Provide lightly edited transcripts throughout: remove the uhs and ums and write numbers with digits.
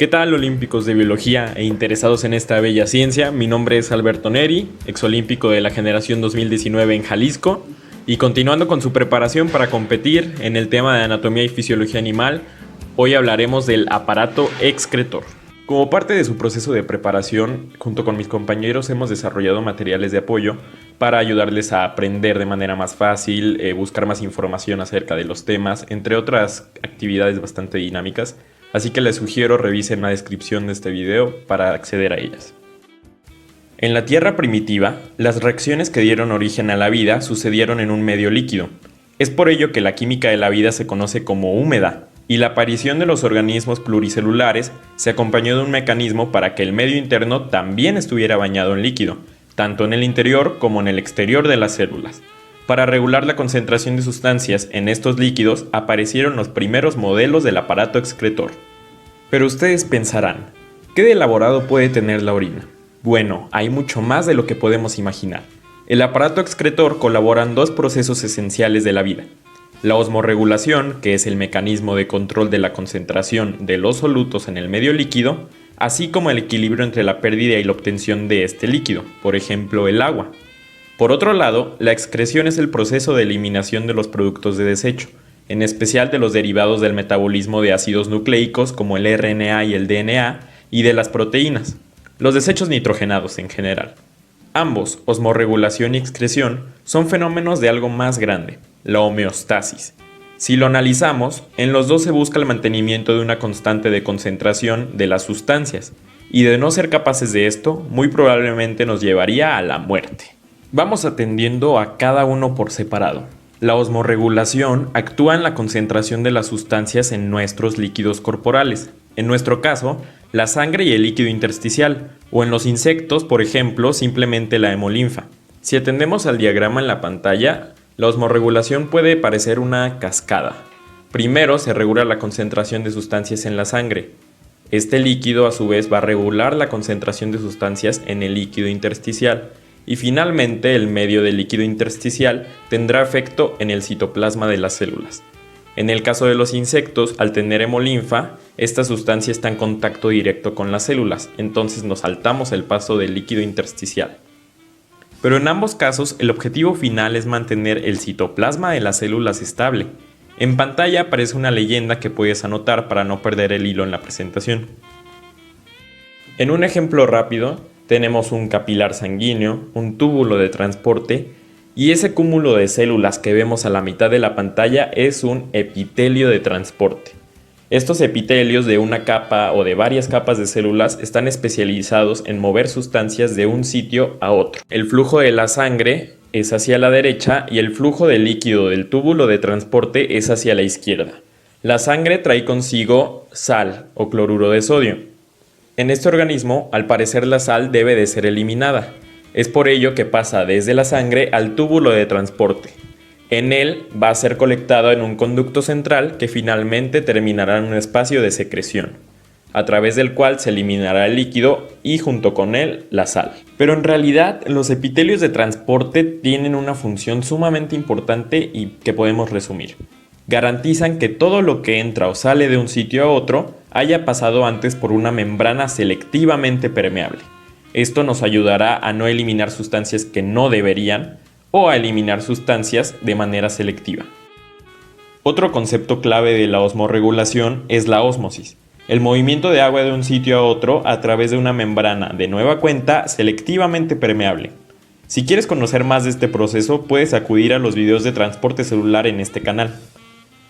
¿Qué tal, olímpicos de biología e interesados en esta bella ciencia? Mi nombre es Alberto Neri, exolímpico de la generación 2019 en Jalisco, y continuando con su preparación para competir en el tema de anatomía y fisiología animal, hoy hablaremos del aparato excretor. Como parte de su proceso de preparación, junto con mis compañeros hemos desarrollado materiales de apoyo para ayudarles a aprender de manera más fácil, buscar más información acerca de los temas, entre otras actividades bastante dinámicas. Así que les sugiero revisen la descripción de este video para acceder a ellas. En la Tierra primitiva, las reacciones que dieron origen a la vida sucedieron en un medio líquido. Es por ello que la química de la vida se conoce como húmeda, y la aparición de los organismos pluricelulares se acompañó de un mecanismo para que el medio interno también estuviera bañado en líquido, tanto en el interior como en el exterior de las células. Para regular la concentración de sustancias en estos líquidos aparecieron los primeros modelos del aparato excretor. Pero ustedes pensarán, ¿qué de elaborado puede tener la orina? Bueno, hay mucho más de lo que podemos imaginar. El aparato excretor colabora en dos procesos esenciales de la vida: la osmorregulación, que es el mecanismo de control de la concentración de los solutos en el medio líquido, así como el equilibrio entre la pérdida y la obtención de este líquido, por ejemplo el agua. Por otro lado, la excreción es el proceso de eliminación de los productos de desecho, en especial de los derivados del metabolismo de ácidos nucleicos como el RNA y el DNA, y de las proteínas, los desechos nitrogenados en general. Ambos, osmorregulación y excreción, son fenómenos de algo más grande, la homeostasis. Si lo analizamos, en los dos se busca el mantenimiento de una constante de concentración de las sustancias, y de no ser capaces de esto, muy probablemente nos llevaría a la muerte. Vamos atendiendo a cada uno por separado. La osmorregulación actúa en la concentración de las sustancias en nuestros líquidos corporales, en nuestro caso, la sangre y el líquido intersticial, o en los insectos, por ejemplo, simplemente la hemolinfa. Si atendemos al diagrama en la pantalla, la osmorregulación puede parecer una cascada. Primero se regula la concentración de sustancias en la sangre. Este líquido a su vez va a regular la concentración de sustancias en el líquido intersticial. Y finalmente el medio del líquido intersticial tendrá efecto en el citoplasma de las células. En el caso de los insectos, al tener hemolinfa, esta sustancia está en contacto directo con las células, entonces nos saltamos el paso del líquido intersticial. Pero en ambos casos, el objetivo final es mantener el citoplasma de las células estable. En pantalla aparece una leyenda que puedes anotar para no perder el hilo en la presentación. En un ejemplo rápido, tenemos un capilar sanguíneo, un túbulo de transporte, y ese cúmulo de células que vemos a la mitad de la pantalla es un epitelio de transporte. Estos epitelios de una capa o de varias capas de células están especializados en mover sustancias de un sitio a otro. El flujo de la sangre es hacia la derecha y el flujo de líquido del túbulo de transporte es hacia la izquierda. La sangre trae consigo sal o cloruro de sodio. En este organismo, al parecer, la sal debe de ser eliminada. Es por ello que pasa desde la sangre al túbulo de transporte. En él va a ser colectado en un conducto central que finalmente terminará en un espacio de secreción, a través del cual se eliminará el líquido y junto con él la sal. Pero en realidad los epitelios de transporte tienen una función sumamente importante y que podemos resumir. Garantizan que todo lo que entra o sale de un sitio a otro haya pasado antes por una membrana selectivamente permeable. Esto nos ayudará a no eliminar sustancias que no deberían o a eliminar sustancias de manera selectiva. Otro concepto clave de la osmorregulación es la ósmosis, el movimiento de agua de un sitio a otro a través de una membrana de nueva cuenta selectivamente permeable. Si quieres conocer más de este proceso, puedes acudir a los videos de transporte celular en este canal.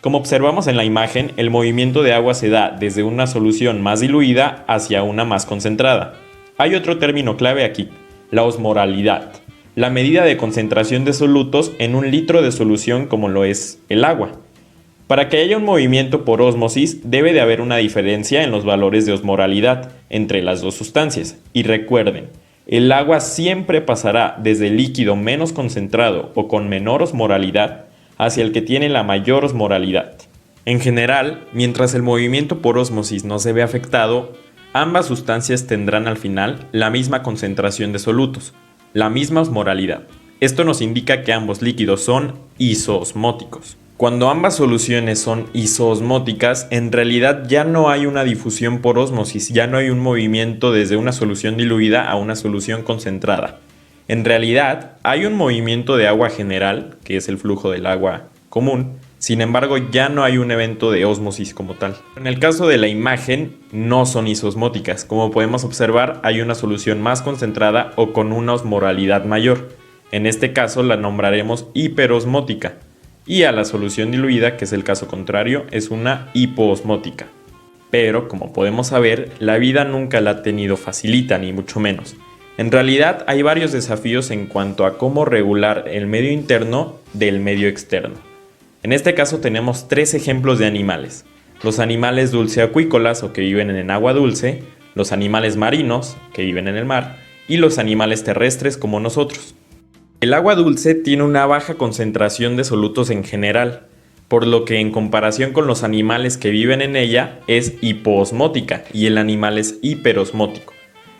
Como observamos en la imagen, el movimiento de agua se da desde una solución más diluida hacia una más concentrada. Hay otro término clave aquí, la osmoralidad, la medida de concentración de solutos en un litro de solución como lo es el agua. Para que haya un movimiento por ósmosis, debe de haber una diferencia en los valores de osmoralidad entre las dos sustancias. Y recuerden, el agua siempre pasará desde el líquido menos concentrado o con menor osmoralidad hacia el que tiene la mayor osmoralidad. En general, mientras el movimiento por ósmosis no se ve afectado, ambas sustancias tendrán al final la misma concentración de solutos, la misma osmoralidad. Esto nos indica que ambos líquidos son isoosmóticos. Cuando ambas soluciones son isoosmóticas, en realidad ya no hay una difusión por ósmosis, ya no hay un movimiento desde una solución diluida a una solución concentrada. En realidad, hay un movimiento de agua general, que es el flujo del agua común, sin embargo ya no hay un evento de ósmosis como tal. En el caso de la imagen, no son isoosmóticas. Como podemos observar, hay una solución más concentrada o con una osmolaridad mayor. En este caso la nombraremos hiperosmótica. Y a la solución diluida, que es el caso contrario, es una hipoosmótica. Pero, como podemos saber, la vida nunca la ha tenido facilita, ni mucho menos. En realidad hay varios desafíos en cuanto a cómo regular el medio interno del medio externo. En este caso tenemos 3 ejemplos de animales. Los animales dulceacuícolas o que viven en agua dulce, los animales marinos que viven en el mar y los animales terrestres como nosotros. El agua dulce tiene una baja concentración de solutos en general, por lo que en comparación con los animales que viven en ella es hipoosmótica y el animal es hiperosmótico.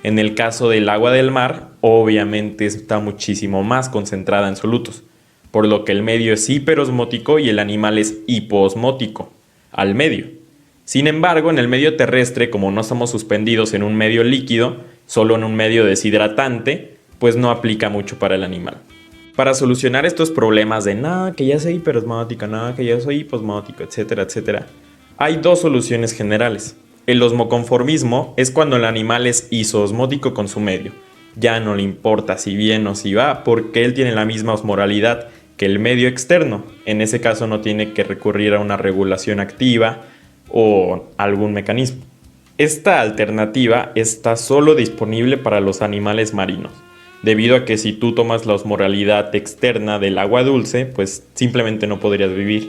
En el caso del agua del mar, obviamente está muchísimo más concentrada en solutos, por lo que el medio es hiperosmótico y el animal es hipoosmótico al medio. Sin embargo, en el medio terrestre, como no estamos suspendidos en un medio líquido, solo en un medio deshidratante, pues no aplica mucho para el animal. Para solucionar estos problemas de que ya soy hiperosmótico, que ya soy hiposmótico, etcétera, etcétera, hay 2 soluciones generales. El osmoconformismo es cuando el animal es isoosmótico con su medio. Ya no le importa si viene o si va, porque él tiene la misma osmolaridad que el medio externo. En ese caso no tiene que recurrir a una regulación activa o algún mecanismo. Esta alternativa está solo disponible para los animales marinos, debido a que si tú tomas la osmolaridad externa del agua dulce, pues simplemente no podrías vivir.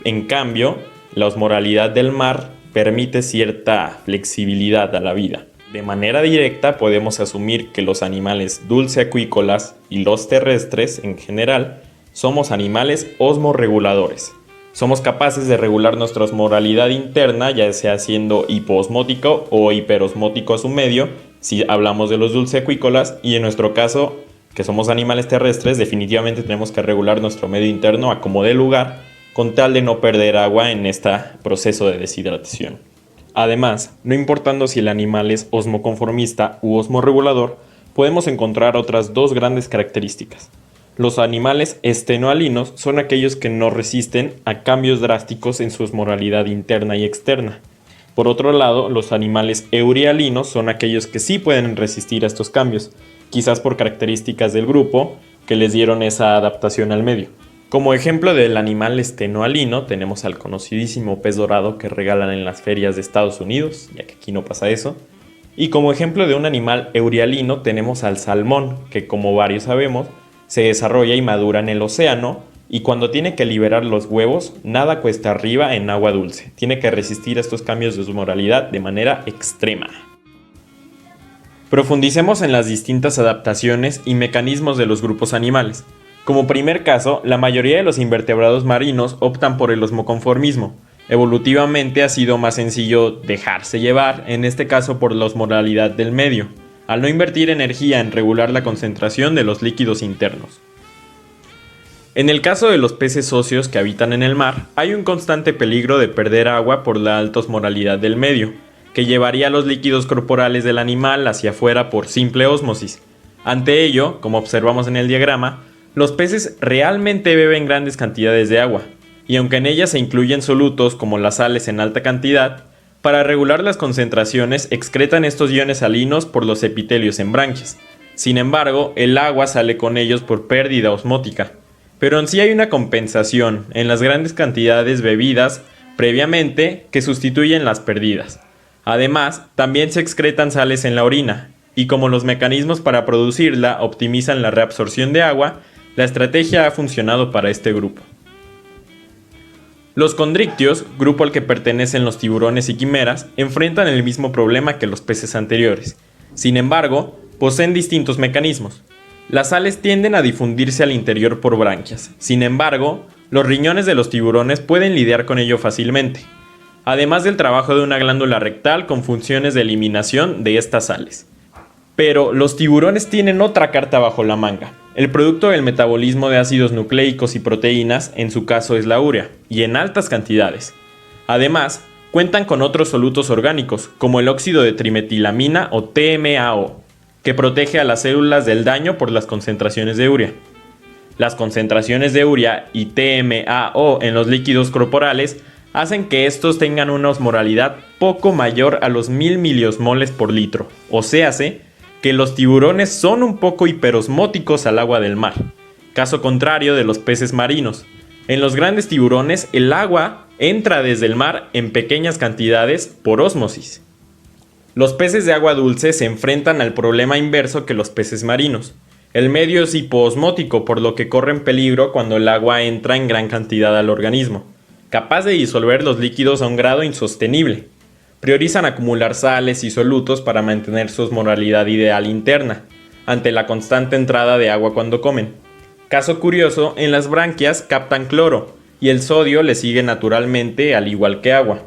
En cambio, la osmolaridad del mar permite cierta flexibilidad a la vida. De manera directa podemos asumir que los animales dulceacuícolas y los terrestres en general somos animales osmorreguladores. Somos capaces de regular nuestra osmolaridad interna, ya sea siendo hipoosmótico o hiperosmótico a su medio, si hablamos de los dulceacuícolas, y en nuestro caso, que somos animales terrestres, definitivamente tenemos que regular nuestro medio interno a como dé lugar, con tal de no perder agua en este proceso de deshidratación. Además, no importando si el animal es osmoconformista u osmorregulador, podemos encontrar otras 2 grandes características. Los animales estenoalinos son aquellos que no resisten a cambios drásticos en su osmolaridad interna y externa. Por otro lado, los animales eurialinos son aquellos que sí pueden resistir a estos cambios, quizás por características del grupo que les dieron esa adaptación al medio. Como ejemplo del animal estenoalino tenemos al conocidísimo pez dorado que regalan en las ferias de Estados Unidos, ya que aquí no pasa eso. Y como ejemplo de un animal eurialino tenemos al salmón, que como varios sabemos, se desarrolla y madura en el océano, y cuando tiene que liberar los huevos, nada cuesta arriba en agua dulce. Tiene que resistir a estos cambios de osmolaridad de manera extrema. Profundicemos en las distintas adaptaciones y mecanismos de los grupos animales. Como primer caso, la mayoría de los invertebrados marinos optan por el osmoconformismo. Evolutivamente ha sido más sencillo dejarse llevar, en este caso por la osmolaridad del medio, al no invertir energía en regular la concentración de los líquidos internos. En el caso de los peces óseos que habitan en el mar, hay un constante peligro de perder agua por la alta osmolaridad del medio, que llevaría los líquidos corporales del animal hacia afuera por simple ósmosis. Ante ello, como observamos en el diagrama, los peces realmente beben grandes cantidades de agua, y aunque en ellas se incluyen solutos como las sales en alta cantidad, para regular las concentraciones excretan estos iones salinos por los epitelios en branquias. Sin embargo, el agua sale con ellos por pérdida osmótica. Pero en sí hay una compensación en las grandes cantidades bebidas previamente que sustituyen las perdidas. Además, también se excretan sales en la orina, y como los mecanismos para producirla optimizan la reabsorción de agua, la estrategia ha funcionado para este grupo. Los condrictios, grupo al que pertenecen los tiburones y quimeras, enfrentan el mismo problema que los peces anteriores. Sin embargo, poseen distintos mecanismos. Las sales tienden a difundirse al interior por branquias. Sin embargo, los riñones de los tiburones pueden lidiar con ello fácilmente, además del trabajo de una glándula rectal con funciones de eliminación de estas sales. Pero los tiburones tienen otra carta bajo la manga. El producto del metabolismo de ácidos nucleicos y proteínas, en su caso, es la urea, y en altas cantidades. Además, cuentan con otros solutos orgánicos, como el óxido de trimetilamina o TMAO, que protege a las células del daño por las concentraciones de urea. Las concentraciones de urea y TMAO en los líquidos corporales hacen que estos tengan una osmolaridad poco mayor a los 1000 miliosmoles por litro, o séase, que los tiburones son un poco hiperosmóticos al agua del mar, caso contrario de los peces marinos. En los grandes tiburones el agua entra desde el mar en pequeñas cantidades por ósmosis. Los peces de agua dulce se enfrentan al problema inverso que los peces marinos. El medio es hipoosmótico, por lo que corren peligro cuando el agua entra en gran cantidad al organismo, capaz de disolver los líquidos a un grado insostenible. Priorizan acumular sales y solutos para mantener su osmolaridad ideal interna, ante la constante entrada de agua cuando comen. Caso curioso, en las branquias captan cloro, y el sodio le sigue naturalmente al igual que agua.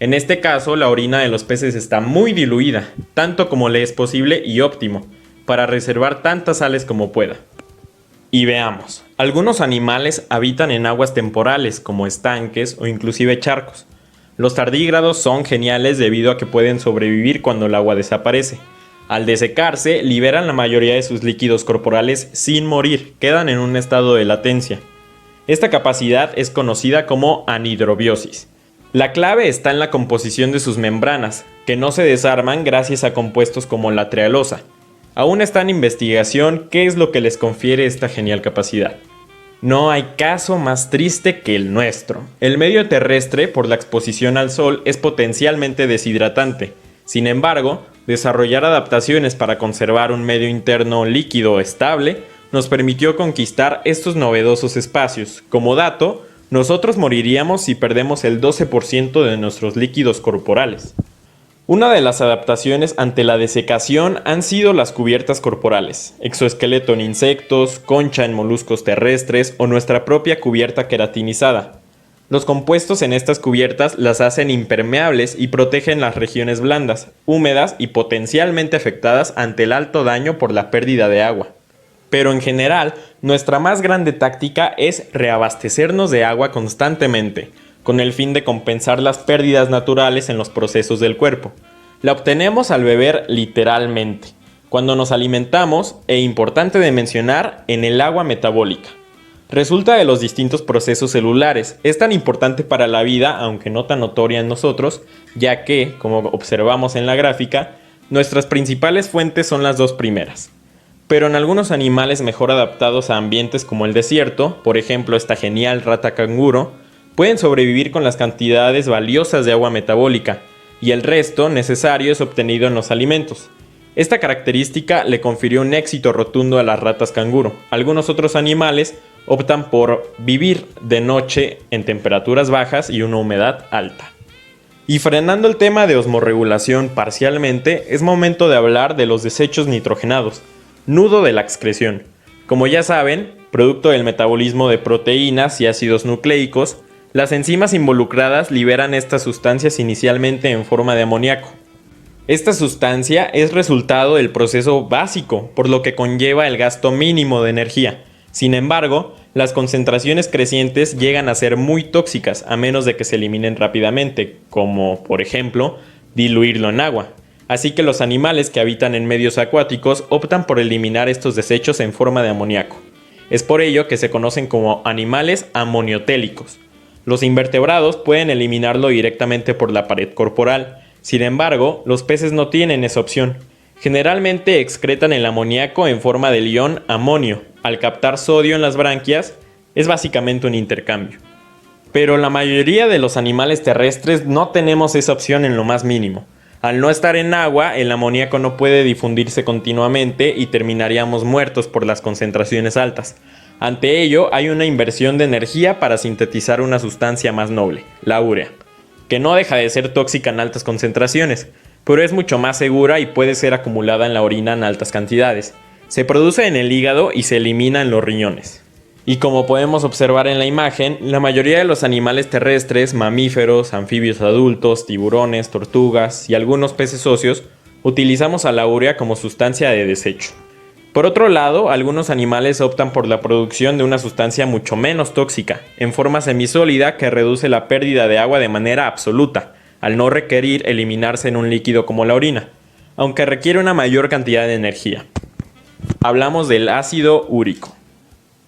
En este caso, la orina de los peces está muy diluida, tanto como le es posible y óptimo, para reservar tantas sales como pueda. Y veamos, algunos animales habitan en aguas temporales, como estanques o inclusive charcos. Los tardígrados son geniales debido a que pueden sobrevivir cuando el agua desaparece. Al desecarse, liberan la mayoría de sus líquidos corporales sin morir, quedan en un estado de latencia. Esta capacidad es conocida como anhidrobiosis. La clave está en la composición de sus membranas, que no se desarman gracias a compuestos como la trealosa. Aún está en investigación qué es lo que les confiere esta genial capacidad. No hay caso más triste que el nuestro. El medio terrestre, por la exposición al sol, es potencialmente deshidratante. Sin embargo, desarrollar adaptaciones para conservar un medio interno líquido estable nos permitió conquistar estos novedosos espacios. Como dato, nosotros moriríamos si perdemos el 12% de nuestros líquidos corporales. Una de las adaptaciones ante la desecación han sido las cubiertas corporales, exoesqueleto en insectos, concha en moluscos terrestres o nuestra propia cubierta queratinizada. Los compuestos en estas cubiertas las hacen impermeables y protegen las regiones blandas, húmedas y potencialmente afectadas ante el alto daño por la pérdida de agua. Pero en general, nuestra más grande táctica es reabastecernos de agua constantemente, con el fin de compensar las pérdidas naturales en los procesos del cuerpo. La obtenemos al beber literalmente, cuando nos alimentamos e, importante de mencionar, en el agua metabólica. Resulta de los distintos procesos celulares. Es tan importante para la vida, aunque no tan notoria en nosotros, ya que, como observamos en la gráfica, nuestras principales fuentes son las dos primeras. Pero en algunos animales mejor adaptados a ambientes como el desierto, por ejemplo esta genial rata canguro, pueden sobrevivir con las cantidades valiosas de agua metabólica, y el resto necesario es obtenido en los alimentos. Esta característica le confirió un éxito rotundo a las ratas canguro. Algunos otros animales optan por vivir de noche en temperaturas bajas y una humedad alta. Y frenando el tema de osmorregulación parcialmente, es momento de hablar de los desechos nitrogenados, nudo de la excreción. Como ya saben, producto del metabolismo de proteínas y ácidos nucleicos, las enzimas involucradas liberan estas sustancias inicialmente en forma de amoníaco. Esta sustancia es resultado del proceso básico, por lo que conlleva el gasto mínimo de energía. Sin embargo, las concentraciones crecientes llegan a ser muy tóxicas a menos de que se eliminen rápidamente, como, por ejemplo, diluirlo en agua. Así que los animales que habitan en medios acuáticos optan por eliminar estos desechos en forma de amoníaco. Es por ello que se conocen como animales amoniotélicos. Los invertebrados pueden eliminarlo directamente por la pared corporal. Sin embargo, los peces no tienen esa opción. Generalmente excretan el amoníaco en forma del ion amonio. Al captar sodio en las branquias, es básicamente un intercambio. Pero la mayoría de los animales terrestres no tenemos esa opción en lo más mínimo. Al no estar en agua, el amoníaco no puede difundirse continuamente y terminaríamos muertos por las concentraciones altas. Ante ello, hay una inversión de energía para sintetizar una sustancia más noble, la urea, que no deja de ser tóxica en altas concentraciones, pero es mucho más segura y puede ser acumulada en la orina en altas cantidades. Se produce en el hígado y se elimina en los riñones. Y como podemos observar en la imagen, la mayoría de los animales terrestres, mamíferos, anfibios adultos, tiburones, tortugas y algunos peces óseos, utilizamos a la urea como sustancia de desecho. Por otro lado, algunos animales optan por la producción de una sustancia mucho menos tóxica, en forma semisólida que reduce la pérdida de agua de manera absoluta, al no requerir eliminarse en un líquido como la orina, aunque requiere una mayor cantidad de energía. Hablamos del ácido úrico.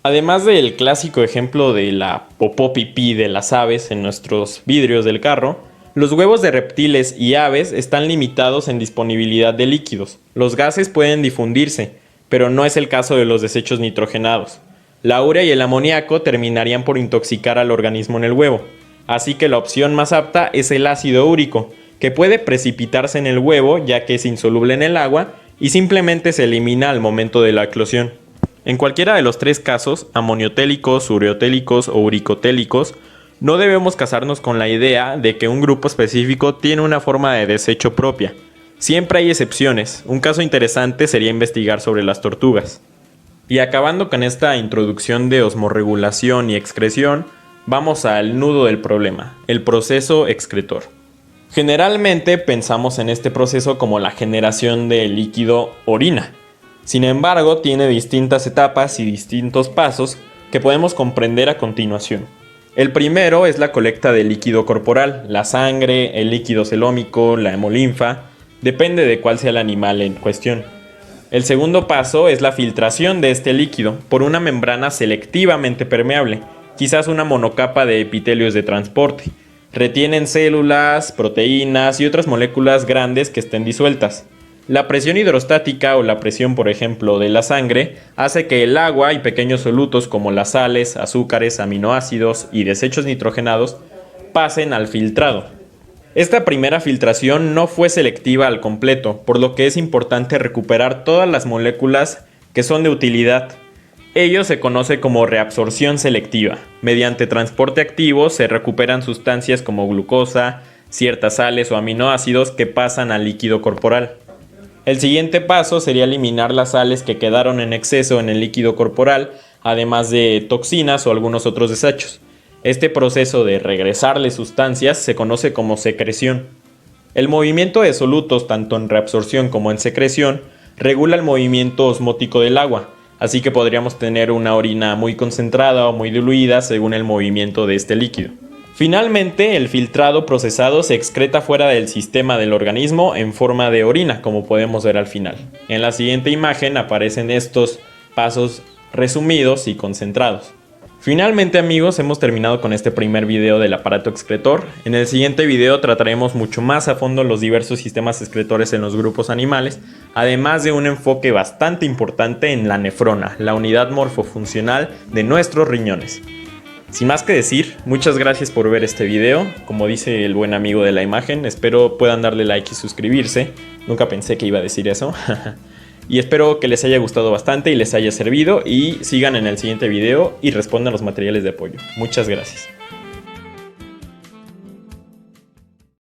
Además del clásico ejemplo de la popó pipí de las aves en nuestros vidrios del carro, los huevos de reptiles y aves están limitados en disponibilidad de líquidos. Los gases pueden difundirse, pero no es el caso de los desechos nitrogenados. La urea y el amoníaco terminarían por intoxicar al organismo en el huevo, así que la opción más apta es el ácido úrico, que puede precipitarse en el huevo ya que es insoluble en el agua y simplemente se elimina al momento de la eclosión. En cualquiera de los tres casos, amoniotélicos, ureotélicos o uricotélicos, no debemos casarnos con la idea de que un grupo específico tiene una forma de desecho propia. Siempre hay excepciones. Un caso interesante sería investigar sobre las tortugas. Y acabando con esta introducción de osmorregulación y excreción, vamos al nudo del problema, el proceso excretor. Generalmente pensamos en este proceso como la generación del líquido orina. Sin embargo, tiene distintas etapas y distintos pasos que podemos comprender a continuación. El primero es la colecta del líquido corporal, la sangre, el líquido celómico, la hemolinfa, depende de cuál sea el animal en cuestión. El segundo paso es la filtración de este líquido por una membrana selectivamente permeable, quizás una monocapa de epitelios de transporte. Retienen células, proteínas y otras moléculas grandes que estén disueltas. La presión hidrostática o la presión, por ejemplo, de la sangre hace que el agua y pequeños solutos como las sales, azúcares, aminoácidos y desechos nitrogenados pasen al filtrado. Esta primera filtración no fue selectiva al completo, por lo que es importante recuperar todas las moléculas que son de utilidad. Ello se conoce como reabsorción selectiva. Mediante transporte activo se recuperan sustancias como glucosa, ciertas sales o aminoácidos que pasan al líquido corporal. El siguiente paso sería eliminar las sales que quedaron en exceso en el líquido corporal, además de toxinas o algunos otros desechos. Este proceso de regresarle sustancias se conoce como secreción. El movimiento de solutos, tanto en reabsorción como en secreción, regula el movimiento osmótico del agua, así que podríamos tener una orina muy concentrada o muy diluida según el movimiento de este líquido. Finalmente, el filtrado procesado se excreta fuera del sistema del organismo en forma de orina, como podemos ver al final. En la siguiente imagen aparecen estos pasos resumidos y concentrados. Finalmente, amigos, hemos terminado con este primer video del aparato excretor. En el siguiente video trataremos mucho más a fondo los diversos sistemas excretores en los grupos animales, además de un enfoque bastante importante en la nefrona, la unidad morfofuncional de nuestros riñones. Sin más que decir, muchas gracias por ver este video. Como dice el buen amigo de la imagen, espero puedan darle like y suscribirse. Nunca pensé que iba a decir eso. Y espero que les haya gustado bastante y les haya servido. Y sigan en el siguiente video y respondan los materiales de apoyo. Muchas gracias.